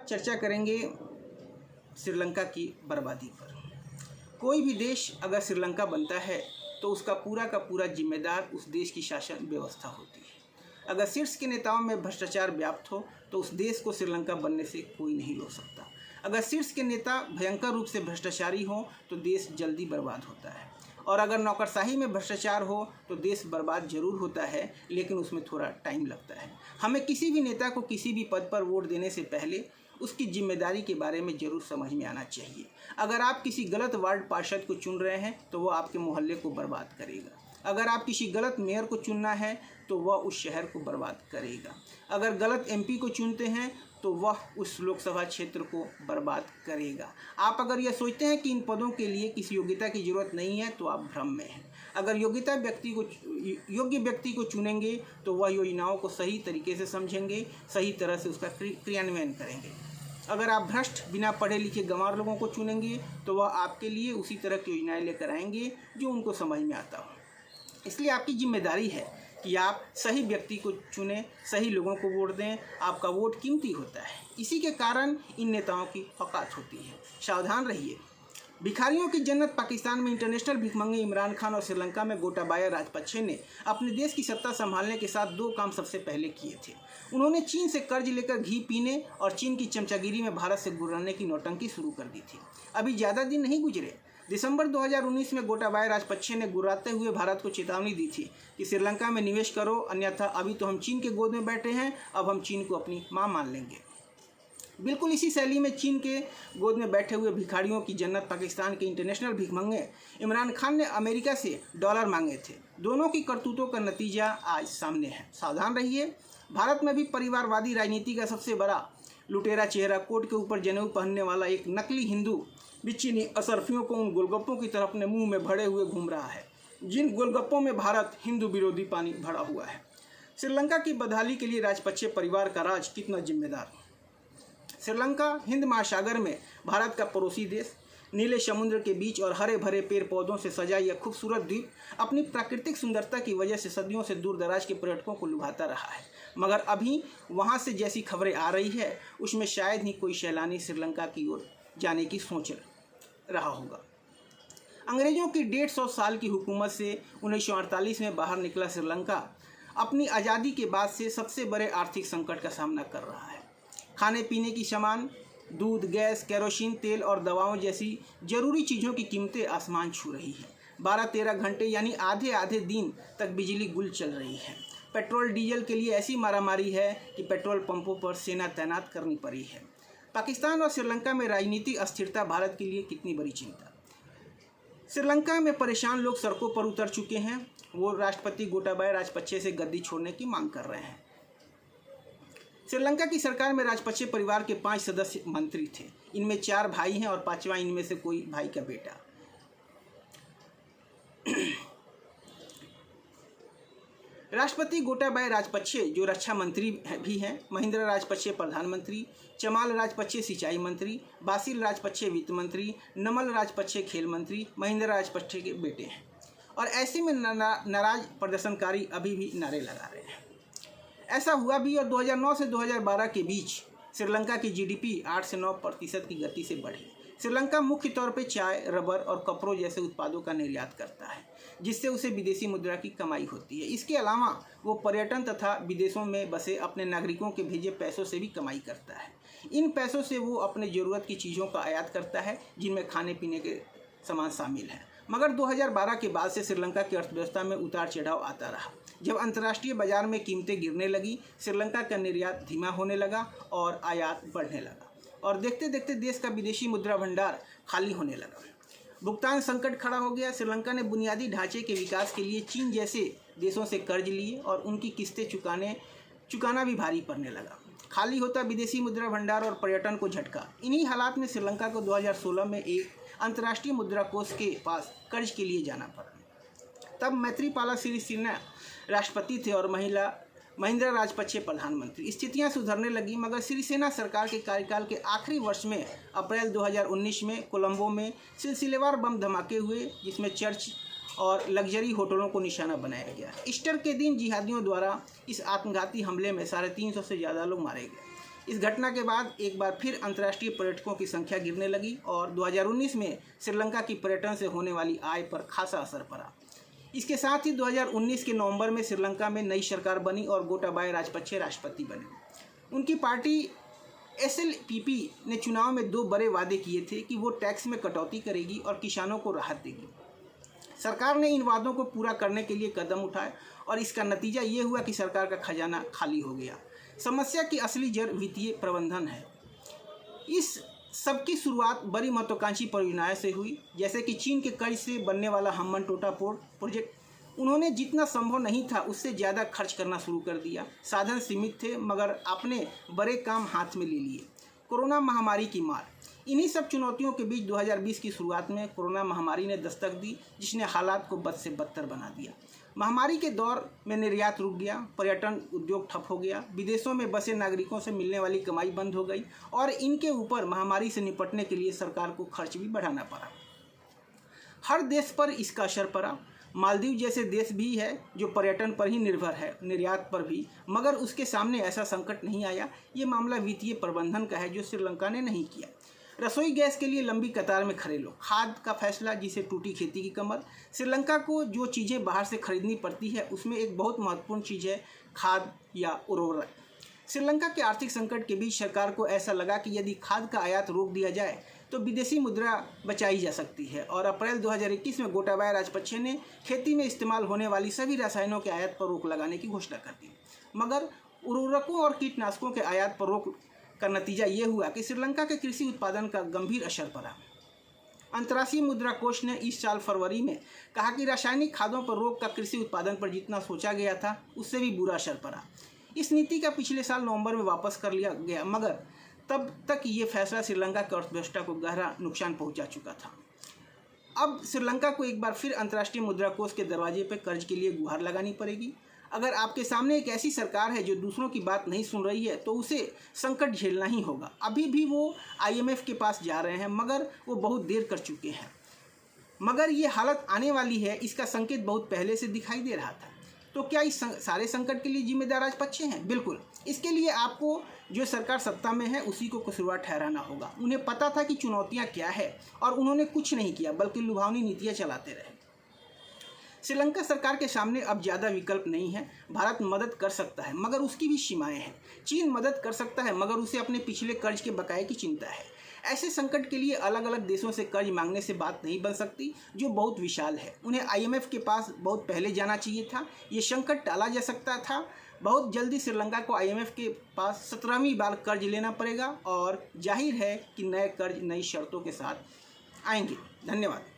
चर्चा करेंगे श्रीलंका की बर्बादी पर। कोई भी देश अगर श्रीलंका बनता है तो उसका पूरा का पूरा जिम्मेदार उस देश की शासन व्यवस्था होती है। अगर शीर्ष के नेताओं में भ्रष्टाचार व्याप्त हो तो उस देश को श्रीलंका बनने से कोई नहीं रोक सकता। अगर शीर्ष के नेता भयंकर रूप से भ्रष्टाचारी हों तो देश जल्दी बर्बाद होता है, और अगर नौकरशाही में भ्रष्टाचार हो तो देश बर्बाद जरूर होता है, लेकिन उसमें थोड़ा टाइम लगता है। हमें किसी भी नेता को किसी भी पद पर वोट देने से पहले उसकी जिम्मेदारी के बारे में ज़रूर समझ में आना चाहिए। अगर आप किसी गलत वार्ड पार्षद को चुन रहे हैं तो वह आपके मोहल्ले को बर्बाद करेगा। अगर आप किसी गलत मेयर को चुनना है तो वह उस शहर को बर्बाद करेगा। अगर गलत एमपी को चुनते हैं तो वह उस लोकसभा क्षेत्र को बर्बाद करेगा। आप अगर यह सोचते हैं कि इन पदों के लिए किसी योग्यता की ज़रूरत नहीं है तो आप भ्रम में हैं। अगर योग्य व्यक्ति को चुनेंगे तो वह योजनाओं को सही तरीके से समझेंगे, सही तरह से उसका क्रियान्वयन करेंगे। अगर आप भ्रष्ट बिना पढ़े लिखे गंवार लोगों को चुनेंगे तो वह आपके लिए उसी तरह की योजनाएं लेकर आएंगे जो उनको समझ में आता हो। इसलिए आपकी जिम्मेदारी है कि आप सही व्यक्ति को चुनें, सही लोगों को वोट दें। आपका वोट कीमती होता है, इसी के कारण इन नेताओं की औकात होती है। सावधान रहिए। भिखारियों की जन्नत पाकिस्तान में इंटरनेशनल भिखमंगे इमरान खान और श्रीलंका में गोटाबाया राजपक्षे ने अपने देश की सत्ता संभालने के साथ दो काम सबसे पहले किए थे। उन्होंने चीन से कर्ज लेकर घी पीने और चीन की चमचागिरी में भारत से गुर्राने की नौटंकी शुरू कर दी थी। अभी ज़्यादा दिन नहीं गुजरे, दिसंबर 2019 में गोटाबाया राजपक्षे ने गुर्राते हुए भारत को चेतावनी दी थी कि श्रीलंका में निवेश करो, अन्यथा अभी तो हम चीन के गोद में बैठे हैं, अब हम चीन को अपनी माँ मान लेंगे। बिल्कुल इसी शैली में चीन के गोद में बैठे हुए भिखारियों की जन्नत पाकिस्तान के इंटरनेशनल भिखमंगे इमरान खान ने अमेरिका से डॉलर मांगे थे। दोनों की करतूतों का नतीजा आज सामने है। सावधान रहिए। भारत में भी परिवारवादी राजनीति का सबसे बड़ा लुटेरा चेहरा, कोट के ऊपर जनेऊ पहनने वाला एक नकली हिंदू बिच्चिनी असरफियों को उन गोलगप्पों की तरफ अपने मुंह में भरे हुए घूम रहा है जिन गोलगप्पों में भारत हिंदू विरोधी पानी भरा हुआ है। श्रीलंका की बदहाली के लिए राजपक्षे परिवार का राज कितना जिम्मेदार। श्रीलंका हिंद महासागर में भारत का पड़ोसी देश, नीले समुद्र के बीच और हरे भरे पेड़ पौधों से सजा यह खूबसूरत द्वीप अपनी प्राकृतिक सुंदरता की वजह से सदियों से दूर दराज के पर्यटकों को लुभाता रहा है। मगर अभी वहां से जैसी खबरें आ रही है उसमें शायद ही कोई सैलानी श्रीलंका की ओर जाने की सोच रहा होगा। अंग्रेजों की 150 साल की हुकूमत से 1948 में बाहर निकला श्रीलंका अपनी आज़ादी के बाद से सबसे बड़े आर्थिक संकट का सामना कर रहा है। खाने पीने की सामान, दूध, गैस, केरोसिन तेल और दवाओं जैसी जरूरी चीज़ों की कीमतें आसमान छू रही हैं। 12-13 घंटे यानी आधे आधे दिन तक बिजली गुल चल रही है। पेट्रोल डीजल के लिए ऐसी मारामारी है कि पेट्रोल पंपों पर सेना तैनात करनी पड़ी है। पाकिस्तान और श्रीलंका में राजनीतिक अस्थिरता भारत के लिए कितनी बड़ी चिंता। श्रीलंका में परेशान लोग सड़कों पर उतर चुके हैं। वो राष्ट्रपति गोटाबाया राजपक्षे से गद्दी छोड़ने की मांग कर रहे हैं। श्रीलंका की सरकार में राजपक्षे परिवार के 5 सदस्य मंत्री थे। इनमें 4 भाई हैं और 5वां इनमें से कोई भाई का बेटा। राष्ट्रपति गोटाबाया राजपक्षे जो रक्षा मंत्री भी हैं, महिंद्रा राजपक्षे प्रधानमंत्री, चमाल राजपक्षे सिंचाई मंत्री, बासिल राजपक्षे वित्त मंत्री, नमल राजपक्षे खेल मंत्री महिंद्रा राजपक्षे के बेटे हैं। और ऐसे में नाराज प्रदर्शनकारी अभी भी नारे लगा रहे हैं। ऐसा हुआ भी और 2009 से 2012 के बीच श्रीलंका की जीडीपी 8 से 9% की गति से बढ़ी। श्रीलंका मुख्य तौर पर चाय, रबर और कपड़ों जैसे उत्पादों का निर्यात करता है, जिससे उसे विदेशी मुद्रा की कमाई होती है। इसके अलावा वो पर्यटन तथा विदेशों में बसे अपने नागरिकों के भेजे पैसों से भी कमाई करता है। इन पैसों से वो अपने ज़रूरत की चीज़ों का आयात करता है, जिनमें खाने पीने के सामान शामिल हैं। मगर 2012 के बाद से श्रीलंका की अर्थव्यवस्था में उतार चढ़ाव आता रहा। जब अंतर्राष्ट्रीय बाजार में कीमतें गिरने लगी, श्रीलंका का निर्यात धीमा होने लगा और आयात बढ़ने लगा, और देखते देखते देश का विदेशी मुद्रा भंडार खाली होने लगा। भुगतान संकट खड़ा हो गया। श्रीलंका ने बुनियादी ढांचे के विकास के लिए चीन जैसे देशों से कर्ज लिए और उनकी किस्तें चुकाना भी भारी पड़ने लगा। खाली होता विदेशी मुद्रा भंडार और पर्यटन को झटका। इन्हीं हालात में श्रीलंका को 2016 में एक अंतर्राष्ट्रीय मुद्रा कोष के पास कर्ज के लिए जाना पड़ा। तब मैत्रीपाला सिरिसेना राष्ट्रपति थे और महिंद्रा राजपक्षे प्रधानमंत्री। स्थितियां सुधरने लगी, मगर सिरिसेना सरकार के कार्यकाल के आखिरी वर्ष में अप्रैल 2019 में कोलंबो में सिलसिलेवार बम धमाके हुए, जिसमें चर्च और लग्जरी होटलों को निशाना बनाया गया। ईस्टर के दिन जिहादियों द्वारा इस आत्मघाती हमले में 350 से ज़्यादा लोग मारे गए। इस घटना के बाद एक बार फिर अंतर्राष्ट्रीय पर्यटकों की संख्या गिरने लगी और 2019 में श्रीलंका की पर्यटन से होने वाली आय पर खासा असर पड़ा। इसके साथ ही 2019 के नवंबर में श्रीलंका में नई सरकार बनी और गोटाबाया राजपक्षे राष्ट्रपति बने। उनकी पार्टी SLPP ने चुनाव में 2 बड़े वादे किए थे कि वो टैक्स में कटौती करेगी और किसानों को राहत देगी। सरकार ने इन वादों को पूरा करने के लिए कदम उठाए और इसका नतीजा ये हुआ कि सरकार का खजाना खाली हो गया। समस्या की असली जड़ वित्तीय प्रबंधन है। इस सबकी शुरुआत बड़ी महत्वाकांक्षी परियोजनाओं से हुई, जैसे कि चीन के कर्ज से बनने वाला हम्बनटोटा पोर्ट प्रोजेक्ट। उन्होंने जितना संभव नहीं था उससे ज़्यादा खर्च करना शुरू कर दिया। साधन सीमित थे मगर आपने बड़े काम हाथ में ले लिए। कोरोना महामारी की मार। इन्हीं सब चुनौतियों के बीच 2020 की शुरुआत में कोरोना महामारी ने दस्तक दी, जिसने हालात को बद से बदतर बना दिया। महामारी के दौर में निर्यात रुक गया, पर्यटन उद्योग ठप हो गया, विदेशों में बसे नागरिकों से मिलने वाली कमाई बंद हो गई और इनके ऊपर महामारी से निपटने के लिए सरकार को खर्च भी बढ़ाना पड़ा। हर देश पर इसका असर पड़ा। मालदीव जैसे देश भी है जो पर्यटन पर ही निर्भर है, निर्यात पर भी, मगर उसके सामने ऐसा संकट नहीं आया। ये मामला वित्तीय प्रबंधन का है जो श्रीलंका ने नहीं किया। रसोई गैस के लिए लंबी कतार में खड़े लोग। खाद का फैसला, जिसे टूटी खेती की कमर। श्रीलंका को जो चीज़ें बाहर से खरीदनी पड़ती है उसमें एक बहुत महत्वपूर्ण चीज़ है खाद या उर्वरक। श्रीलंका के आर्थिक संकट के बीच सरकार को ऐसा लगा कि यदि खाद का आयात रोक दिया जाए तो विदेशी मुद्रा बचाई जा सकती है और अप्रैल 2021 में गोटाबाया राजपक्षे ने खेती में इस्तेमाल होने वाली सभी रसायनों के आयात पर रोक लगाने की घोषणा कर दी। मगर उर्वरकों और कीटनाशकों के आयात पर रोक का नतीजा ये हुआ कि श्रीलंका के कृषि उत्पादन का गंभीर असर पड़ा। अंतर्राष्ट्रीय मुद्रा कोष ने इस साल फरवरी में कहा कि रासायनिक खादों पर रोक का कृषि उत्पादन पर जितना सोचा गया था उससे भी बुरा असर पड़ा। इस नीति का पिछले साल नवंबर में वापस कर लिया गया, मगर तब तक ये फैसला श्रीलंका की अर्थव्यवस्था को गहरा नुकसान पहुंचा चुका था। अब श्रीलंका को एक बार फिर अंतर्राष्ट्रीय मुद्रा कोष के दरवाजे पर कर्ज के लिए गुहार लगानी पड़ेगी। अगर आपके सामने एक ऐसी सरकार है जो दूसरों की बात नहीं सुन रही है तो उसे संकट झेलना ही होगा। अभी भी वो IMF के पास जा रहे हैं मगर वो बहुत देर कर चुके हैं। मगर ये हालत आने वाली है, इसका संकेत बहुत पहले से दिखाई दे रहा था। तो क्या इस सारे संकट के लिए जिम्मेदार राजपक्षे हैं? बिल्कुल। इसके लिए आपको जो सरकार सत्ता में है उसी को कसूरवार ठहराना होगा। उन्हें पता था कि चुनौतियाँ क्या है और उन्होंने कुछ नहीं किया बल्कि लुभावनी नीतियाँ चलाते रहे। श्रीलंका सरकार के सामने अब ज़्यादा विकल्प नहीं है। भारत मदद कर सकता है मगर उसकी भी सीमाएं हैं। चीन मदद कर सकता है मगर उसे अपने पिछले कर्ज के बकाये की चिंता है। ऐसे संकट के लिए अलग अलग देशों से कर्ज मांगने से बात नहीं बन सकती, जो बहुत विशाल है। उन्हें IMF के पास बहुत पहले जाना चाहिए था। ये संकट टाला जा सकता था। बहुत जल्दी श्रीलंका को IMF के पास 17वीं बार कर्ज लेना पड़ेगा और जाहिर है कि नए कर्ज नई शर्तों के साथ आएंगे। धन्यवाद।